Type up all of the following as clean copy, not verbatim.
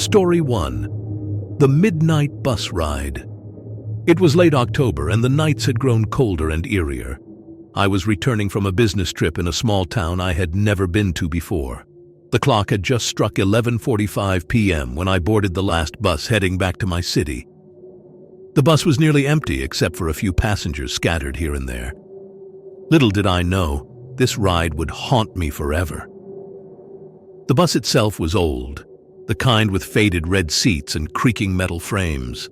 Story 1. The Midnight Bus Ride. It was late October and the nights had grown colder and eerier. I was returning from a business trip in a small town I had never been to before. The clock had just struck 11:45 p.m. when I boarded the last bus heading back to my city. The bus was nearly empty except for a few passengers scattered here and there. Little did I know, this ride would haunt me forever. The bus itself was old, the kind with faded red seats and creaking metal frames.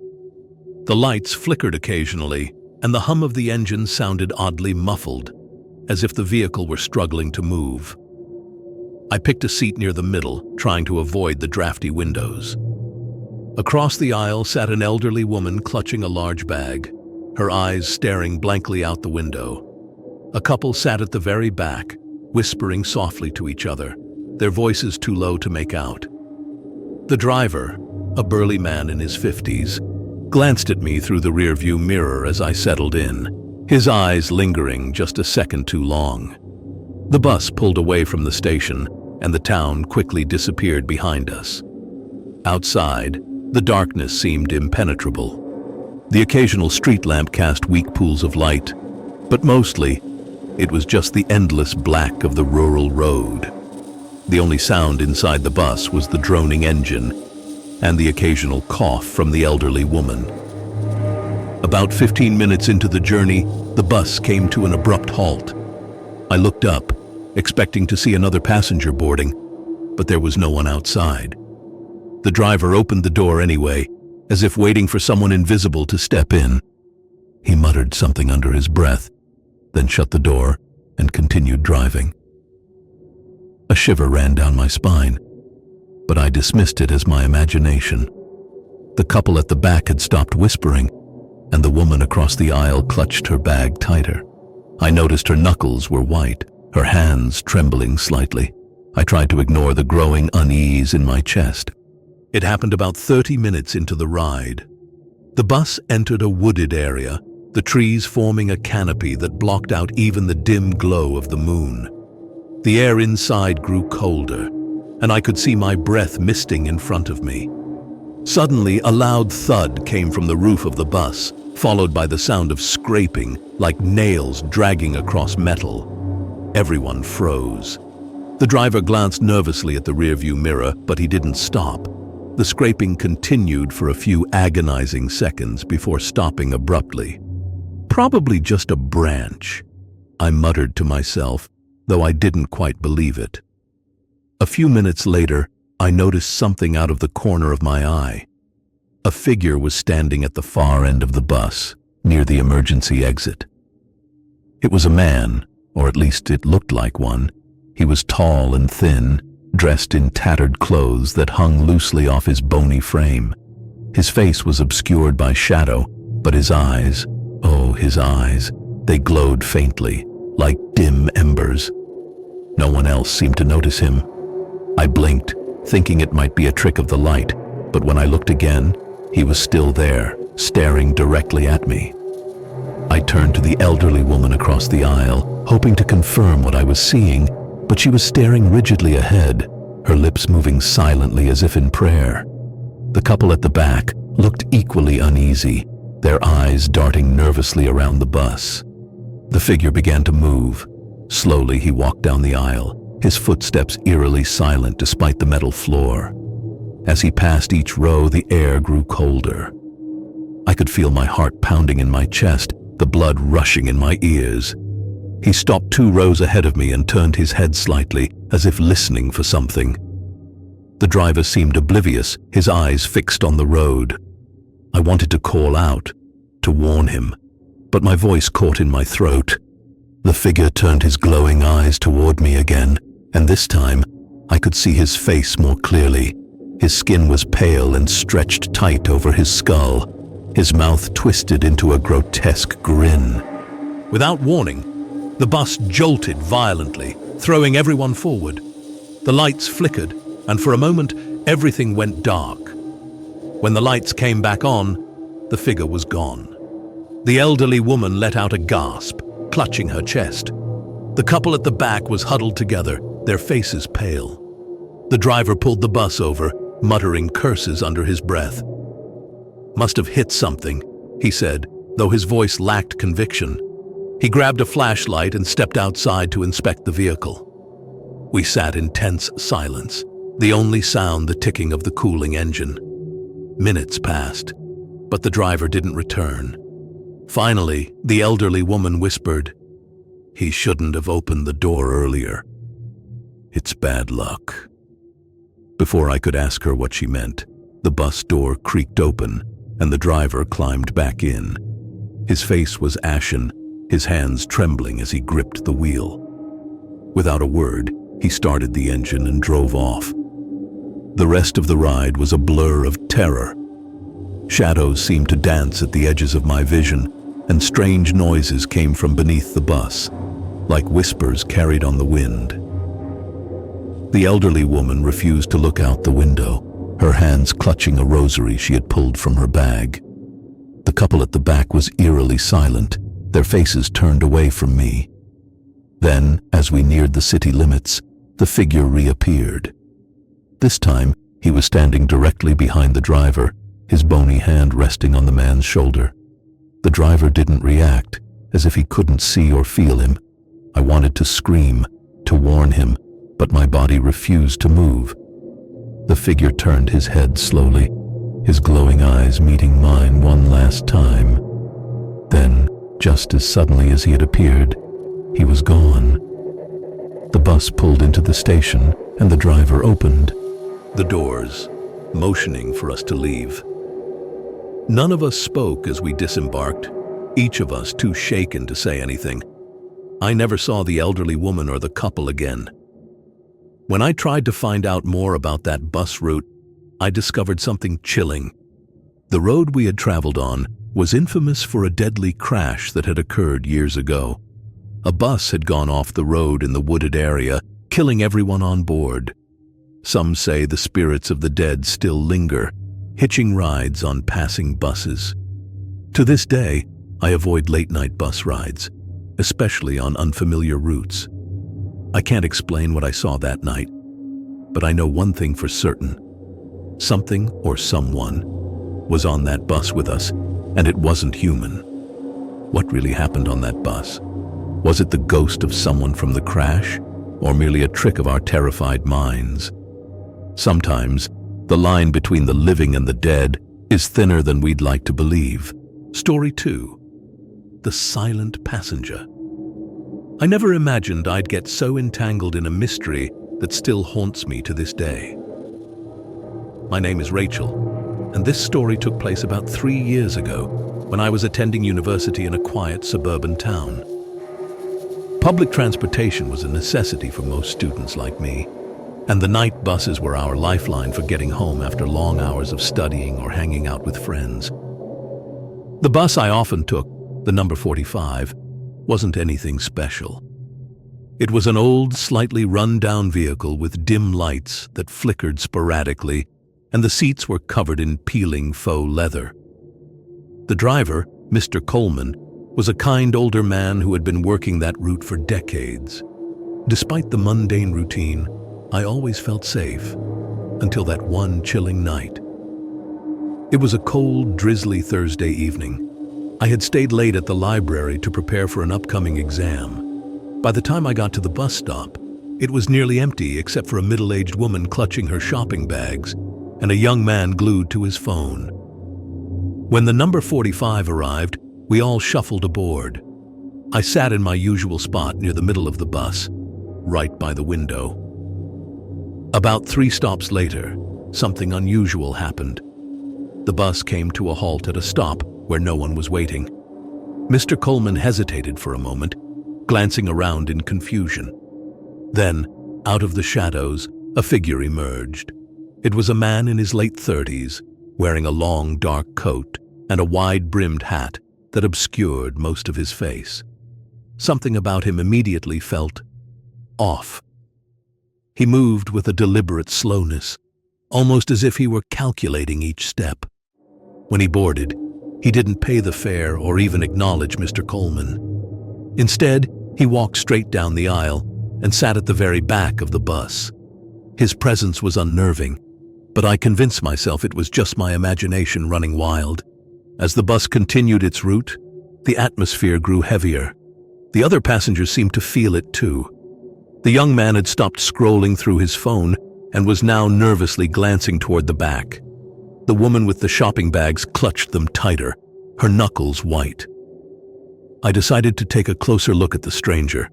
The lights flickered occasionally, and the hum of the engine sounded oddly muffled, as if the vehicle were struggling to move. I picked a seat near the middle, trying to avoid the drafty windows. Across the aisle sat an elderly woman clutching a large bag, her eyes staring blankly out the window. A couple sat at the very back, whispering softly to each other, their voices too low to make out. The driver, a burly man in his 50s, glanced at me through the rearview mirror as I settled in, his eyes lingering just a second too long. The bus pulled away from the station, and the town quickly disappeared behind us. Outside, the darkness seemed impenetrable. The occasional street lamp cast weak pools of light, but mostly, it was just the endless black of the rural road. The only sound inside the bus was the droning engine and the occasional cough from the elderly woman. About 15 minutes into the journey, the bus came to an abrupt halt. I looked up, expecting to see another passenger boarding, but there was no one outside. The driver opened the door anyway, as if waiting for someone invisible to step in. He muttered something under his breath, then shut the door and continued driving. A shiver ran down my spine, but I dismissed it as my imagination. The couple at the back had stopped whispering, and the woman across the aisle clutched her bag tighter. I noticed her knuckles were white, her hands trembling slightly. I tried to ignore the growing unease in my chest. It happened about 30 minutes into the ride. The bus entered a wooded area, the trees forming a canopy that blocked out even the dim glow of the moon. The air inside grew colder, and I could see my breath misting in front of me. Suddenly, a loud thud came from the roof of the bus, followed by the sound of scraping, like nails dragging across metal. Everyone froze. The driver glanced nervously at the rearview mirror, but he didn't stop. The scraping continued for a few agonizing seconds before stopping abruptly. Probably just a branch, I muttered to myself, though I didn't quite believe it. A few minutes later, I noticed something out of the corner of my eye. A figure was standing at the far end of the bus, near the emergency exit. It was a man, or at least it looked like one. He was tall and thin, dressed in tattered clothes that hung loosely off his bony frame. His face was obscured by shadow, but his eyes, they glowed faintly, like dim embers. No one else seemed to notice him. I blinked, thinking it might be a trick of the light, but when I looked again, he was still there, staring directly at me. I turned to the elderly woman across the aisle, hoping to confirm what I was seeing, but she was staring rigidly ahead, her lips moving silently as if in prayer. The couple at the back looked equally uneasy, their eyes darting nervously around the bus. The figure began to move. Slowly he walked down the aisle, his footsteps eerily silent despite the metal floor. As he passed each row, the air grew colder. I could feel my heart pounding in my chest, the blood rushing in my ears. He stopped 2 rows ahead of me and turned his head slightly, as if listening for something. The driver seemed oblivious, his eyes fixed on the road. I wanted to call out, to warn him, but my voice caught in my throat. The figure turned his glowing eyes toward me again, and this time, I could see his face more clearly. His skin was pale and stretched tight over his skull, his mouth twisted into a grotesque grin. Without warning, the bus jolted violently, throwing everyone forward. The lights flickered, and for a moment, everything went dark. When the lights came back on, the figure was gone. The elderly woman let out a gasp, clutching her chest. The couple at the back was huddled together, their faces pale. The driver pulled the bus over, muttering curses under his breath. "Must have hit something," he said, though his voice lacked conviction. He grabbed a flashlight and stepped outside to inspect the vehicle. We sat in tense silence, the only sound the ticking of the cooling engine. Minutes passed, but the driver didn't return. Finally, the elderly woman whispered, "He shouldn't have opened the door earlier. It's bad luck." Before I could ask her what she meant, the bus door creaked open and the driver climbed back in. His face was ashen, his hands trembling as he gripped the wheel. Without a word, he started the engine and drove off. The rest of the ride was a blur of terror. Shadows seemed to dance at the edges of my vision, and strange noises came from beneath the bus, like whispers carried on the wind. The elderly woman refused to look out the window, her hands clutching a rosary she had pulled from her bag. The couple at the back was eerily silent, their faces turned away from me. Then, as we neared the city limits, the figure reappeared. This time, he was standing directly behind the driver, his bony hand resting on the man's shoulder. The driver didn't react, as if he couldn't see or feel him. I wanted to scream, to warn him, but my body refused to move. The figure turned his head slowly, his glowing eyes meeting mine one last time. Then, just as suddenly as he had appeared, he was gone. The bus pulled into the station, and the driver opened the doors, motioning for us to leave. None of us spoke as we disembarked, each of us too shaken to say anything. I never saw the elderly woman or the couple again. When I tried to find out more about that bus route, I discovered something chilling. The road we had traveled on was infamous for a deadly crash that had occurred years ago. A bus had gone off the road in the wooded area, killing everyone on board. Some say the spirits of the dead still linger, hitching rides on passing buses. To this day, I avoid late-night bus rides, especially on unfamiliar routes. I can't explain what I saw that night, but I know one thing for certain. Something or someone was on that bus with us, and it wasn't human. What really happened on that bus? Was it the ghost of someone from the crash, or merely a trick of our terrified minds? Sometimes, the line between the living and the dead is thinner than we'd like to believe. Story 2. The Silent Passenger. I never imagined I'd get so entangled in a mystery that still haunts me to this day. My name is Rachel, and this story took place about 3 years ago when I was attending university in a quiet suburban town. Public transportation was a necessity for most students like me, and the night buses were our lifeline for getting home after long hours of studying or hanging out with friends. The bus I often took, the number 45, wasn't anything special. It was an old, slightly run-down vehicle with dim lights that flickered sporadically, and the seats were covered in peeling faux leather. The driver, Mr. Coleman, was a kind older man who had been working that route for decades. Despite the mundane routine, I always felt safe, until that one chilling night. It was a cold, drizzly Thursday evening. I had stayed late at the library to prepare for an upcoming exam. By the time I got to the bus stop, it was nearly empty except for a middle-aged woman clutching her shopping bags and a young man glued to his phone. When the number 45 arrived, we all shuffled aboard. I sat in my usual spot near the middle of the bus, right by the window. About 3 stops later, something unusual happened. The bus came to a halt at a stop where no one was waiting. Mr. Coleman hesitated for a moment, glancing around in confusion. Then, out of the shadows, a figure emerged. It was a man in his late 30s, wearing a long, dark coat and a wide-brimmed hat that obscured most of his face. Something about him immediately felt off. He moved with a deliberate slowness, almost as if he were calculating each step. When he boarded, he didn't pay the fare or even acknowledge Mr. Coleman. Instead, he walked straight down the aisle and sat at the very back of the bus. His presence was unnerving, but I convinced myself it was just my imagination running wild. As the bus continued its route, the atmosphere grew heavier. The other passengers seemed to feel it too. The young man had stopped scrolling through his phone and was now nervously glancing toward the back. The woman with the shopping bags clutched them tighter, her knuckles white. I decided to take a closer look at the stranger.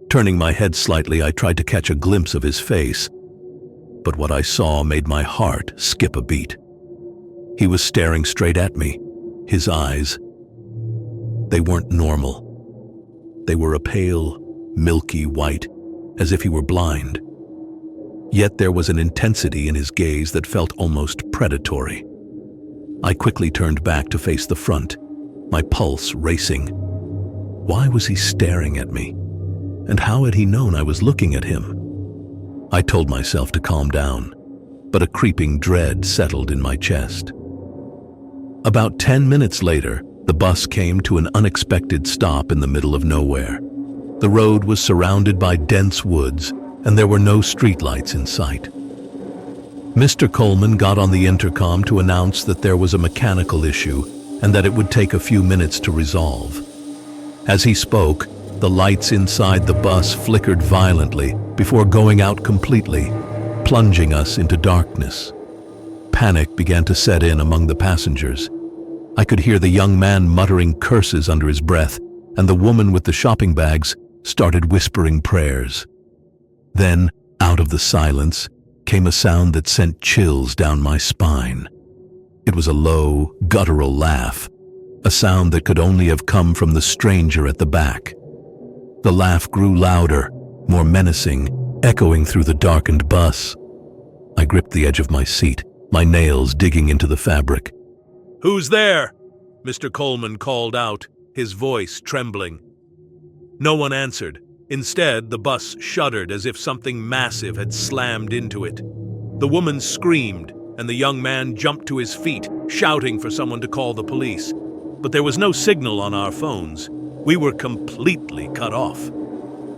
Turning my head slightly, I tried to catch a glimpse of his face, but what I saw made my heart skip a beat. He was staring straight at me. His eyes, they weren't normal. They were a pale, milky white, as if he were blind. Yet there was an intensity in his gaze that felt almost predatory. I quickly turned back to face the front, my pulse racing. Why was he staring at me? And how had he known I was looking at him? I told myself to calm down, but a creeping dread settled in my chest. About 10 minutes later, the bus came to an unexpected stop in the middle of nowhere. The road was surrounded by dense woods, and there were no streetlights in sight. Mr. Coleman got on the intercom to announce that there was a mechanical issue and that it would take a few minutes to resolve. As he spoke, the lights inside the bus flickered violently before going out completely, plunging us into darkness. Panic began to set in among the passengers. I could hear the young man muttering curses under his breath, and the woman with the shopping bags started whispering prayers. Then, out of the silence, came a sound that sent chills down my spine. It was a low, guttural laugh, a sound that could only have come from the stranger at the back. The laugh grew louder, more menacing, echoing through the darkened bus. I gripped the edge of my seat, my nails digging into the fabric. "Who's there?" Mr. Coleman called out, his voice trembling. No one answered. Instead, the bus shuddered as if something massive had slammed into it. The woman screamed, and the young man jumped to his feet, shouting for someone to call the police. But there was no signal on our phones. We were completely cut off.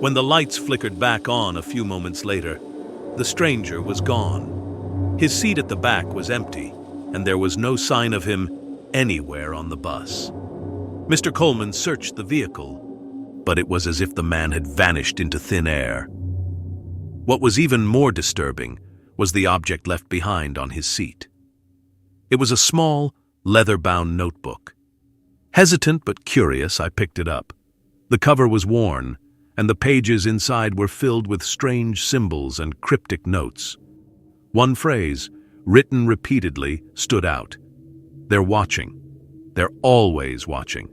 When the lights flickered back on a few moments later, the stranger was gone. His seat at the back was empty, and there was no sign of him anywhere on the bus. Mr. Coleman searched the vehicle, but it was as if the man had vanished into thin air. What was even more disturbing was the object left behind on his seat. It was a small, leather-bound notebook. Hesitant but curious, I picked it up. The cover was worn, and the pages inside were filled with strange symbols and cryptic notes. One phrase, written repeatedly, stood out. "They're watching. They're always watching."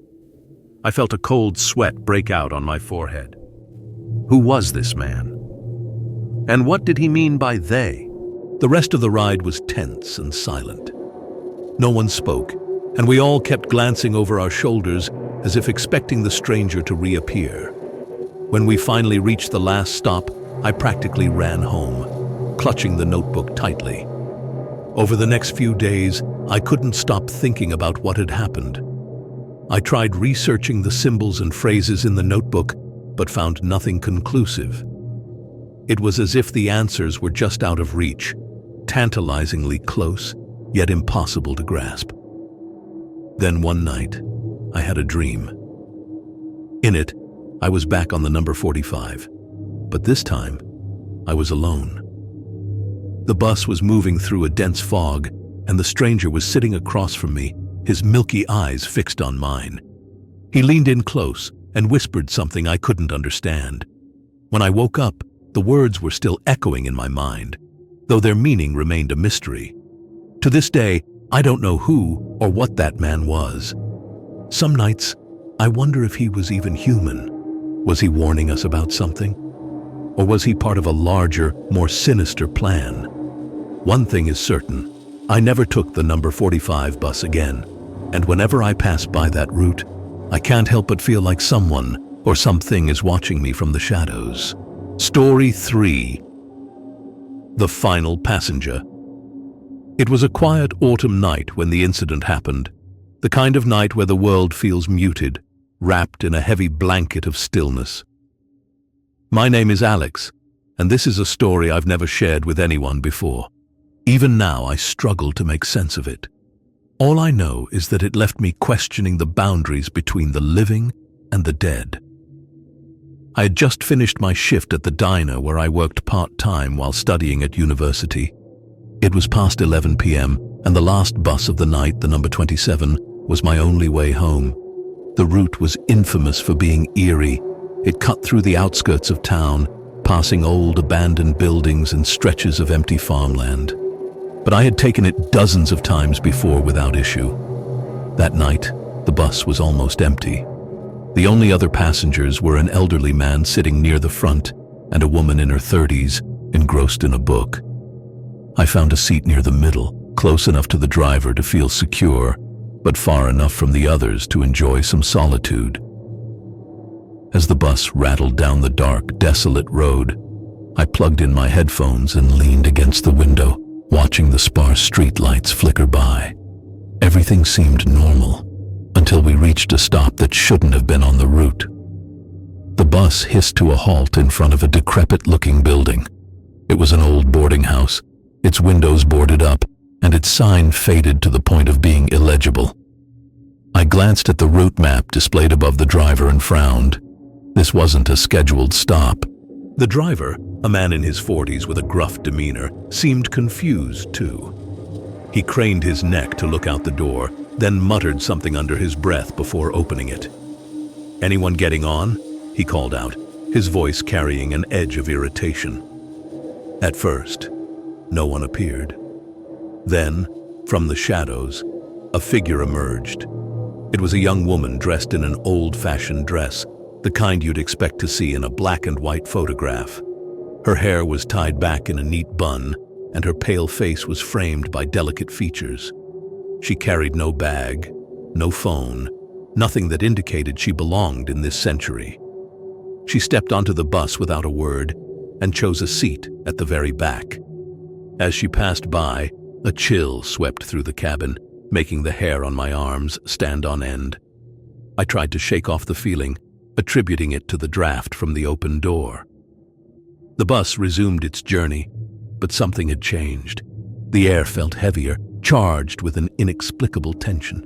I felt a cold sweat break out on my forehead. Who was this man? And what did he mean by they? The rest of the ride was tense and silent. No one spoke, and we all kept glancing over our shoulders as if expecting the stranger to reappear. When we finally reached the last stop, I practically ran home, clutching the notebook tightly. Over the next few days, I couldn't stop thinking about what had happened. I tried researching the symbols and phrases in the notebook, but found nothing conclusive. It was as if the answers were just out of reach, tantalizingly close, yet impossible to grasp. Then one night, I had a dream. In it, I was back on the number 45, but this time, I was alone. The bus was moving through a dense fog, and the stranger was sitting across from me, his milky eyes fixed on mine. He leaned in close and whispered something I couldn't understand. When I woke up, the words were still echoing in my mind, though their meaning remained a mystery. To this day, I don't know who or what that man was. Some nights, I wonder if he was even human. Was he warning us about something? Or was he part of a larger, more sinister plan? One thing is certain, I never took the number 45 bus again. And whenever I pass by that route, I can't help but feel like someone or something is watching me from the shadows. Story 3. The Final Passenger. It was a quiet autumn night when the incident happened, the kind of night where the world feels muted, wrapped in a heavy blanket of stillness. My name is Alex, and this is a story I've never shared with anyone before. Even now, I struggle to make sense of it. All I know is that it left me questioning the boundaries between the living and the dead. I had just finished my shift at the diner where I worked part-time while studying at university. It was past 11 p.m., and the last bus of the night, the number 27, was my only way home. The route was infamous for being eerie. It cut through the outskirts of town, passing old abandoned buildings and stretches of empty farmland. But I had taken it dozens of times before without issue. That night, the bus was almost empty. The only other passengers were an elderly man sitting near the front and a woman in her 30s, engrossed in a book. I found a seat near the middle, close enough to the driver to feel secure, but far enough from the others to enjoy some solitude. As the bus rattled down the dark, desolate road, I plugged in my headphones and leaned against the window, watching the sparse streetlights flicker by. Everything seemed normal, until we reached a stop that shouldn't have been on the route. The bus hissed to a halt in front of a decrepit-looking building. It was an old boarding house, its windows boarded up, and its sign faded to the point of being illegible. I glanced at the route map displayed above the driver and frowned. This wasn't a scheduled stop. The driver, a man in his 40s with a gruff demeanor, seemed confused too. He craned his neck to look out the door, then muttered something under his breath before opening it. "Anyone getting on?" he called out, his voice carrying an edge of irritation. At first, no one appeared. Then, from the shadows, a figure emerged. It was a young woman dressed in an old-fashioned dress, the kind you'd expect to see in a black and white photograph. Her hair was tied back in a neat bun, and her pale face was framed by delicate features. She carried no bag, no phone, nothing that indicated she belonged in this century. She stepped onto the bus without a word and chose a seat at the very back. As she passed by, a chill swept through the cabin, making the hair on my arms stand on end. I tried to shake off the feeling, attributing it to the draft from the open door. The bus resumed its journey, but something had changed. The air felt heavier, charged with an inexplicable tension.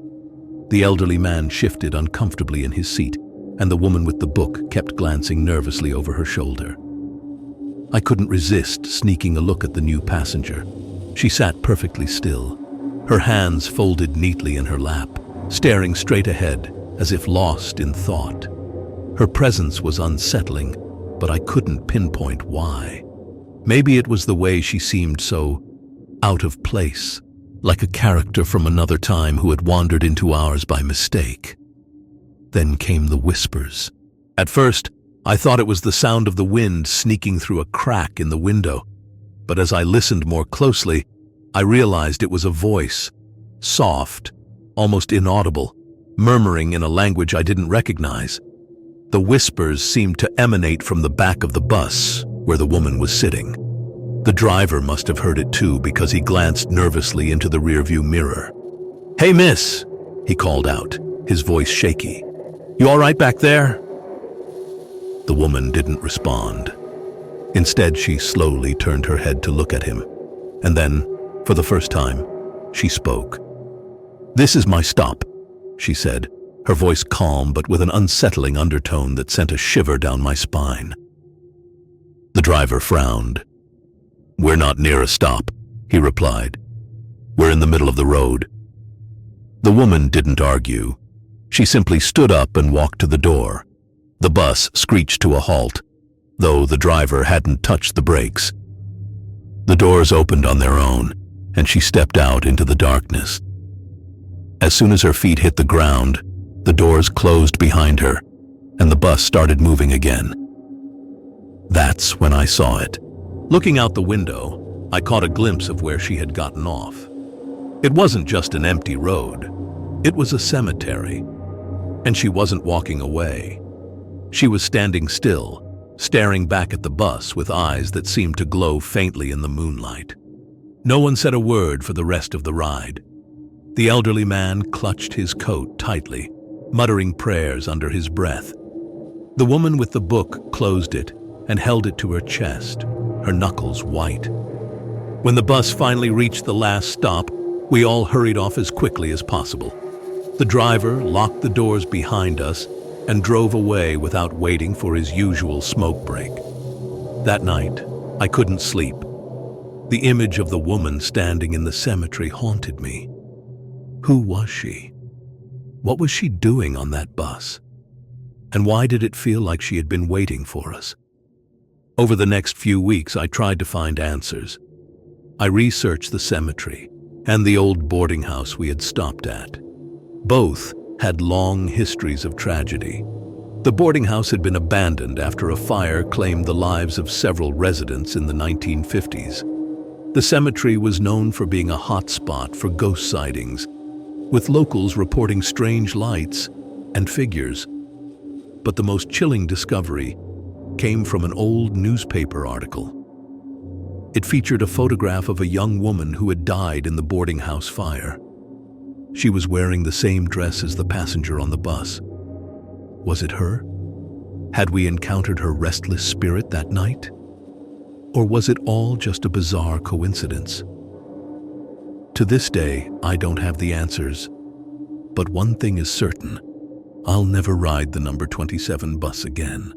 The elderly man shifted uncomfortably in his seat, and the woman with the book kept glancing nervously over her shoulder. I couldn't resist sneaking a look at the new passenger. She sat perfectly still, her hands folded neatly in her lap, staring straight ahead as if lost in thought. Her presence was unsettling, but I couldn't pinpoint why. Maybe it was the way she seemed so out of place, like a character from another time who had wandered into ours by mistake. Then came the whispers. At first, I thought it was the sound of the wind sneaking through a crack in the window, but as I listened more closely, I realized it was a voice, soft, almost inaudible, murmuring in a language I didn't recognize. The whispers seemed to emanate from the back of the bus, where the woman was sitting. The driver must have heard it too, because he glanced nervously into the rearview mirror. "Hey, miss," he called out, his voice shaky. "You all right back there?" The woman didn't respond. Instead, she slowly turned her head to look at him. And then, for the first time, she spoke. "This is my stop," she said, her voice calm but with an unsettling undertone that sent a shiver down my spine. The driver frowned. "We're not near a stop," he replied. "We're in the middle of the road." The woman didn't argue. She simply stood up and walked to the door. The bus screeched to a halt, though the driver hadn't touched the brakes. The doors opened on their own, and she stepped out into the darkness. As soon as her feet hit the ground, the doors closed behind her, and the bus started moving again. That's when I saw it. Looking out the window, I caught a glimpse of where she had gotten off. It wasn't just an empty road. It was a cemetery. And she wasn't walking away. She was standing still, staring back at the bus with eyes that seemed to glow faintly in the moonlight. No one said a word for the rest of the ride. The elderly man clutched his coat tightly, muttering prayers under his breath. The woman with the book closed it and held it to her chest, her knuckles white. When the bus finally reached the last stop, we all hurried off as quickly as possible. The driver locked the doors behind us and drove away without waiting for his usual smoke break. That night, I couldn't sleep. The image of the woman standing in the cemetery haunted me. Who was she? What was she doing on that bus? And why did it feel like she had been waiting for us? Over the next few weeks, I tried to find answers. I researched the cemetery and the old boarding house we had stopped at. Both had long histories of tragedy. The boarding house had been abandoned after a fire claimed the lives of several residents in the 1950s. The cemetery was known for being a hot spot for ghost sightings, with locals reporting strange lights and figures. But the most chilling discovery came from an old newspaper article. It featured a photograph of a young woman who had died in the boarding house fire. She was wearing the same dress as the passenger on the bus. Was it her? Had we encountered her restless spirit that night? Or was it all just a bizarre coincidence? To this day, I don't have the answers. But one thing is certain: I'll never ride the number 27 bus again.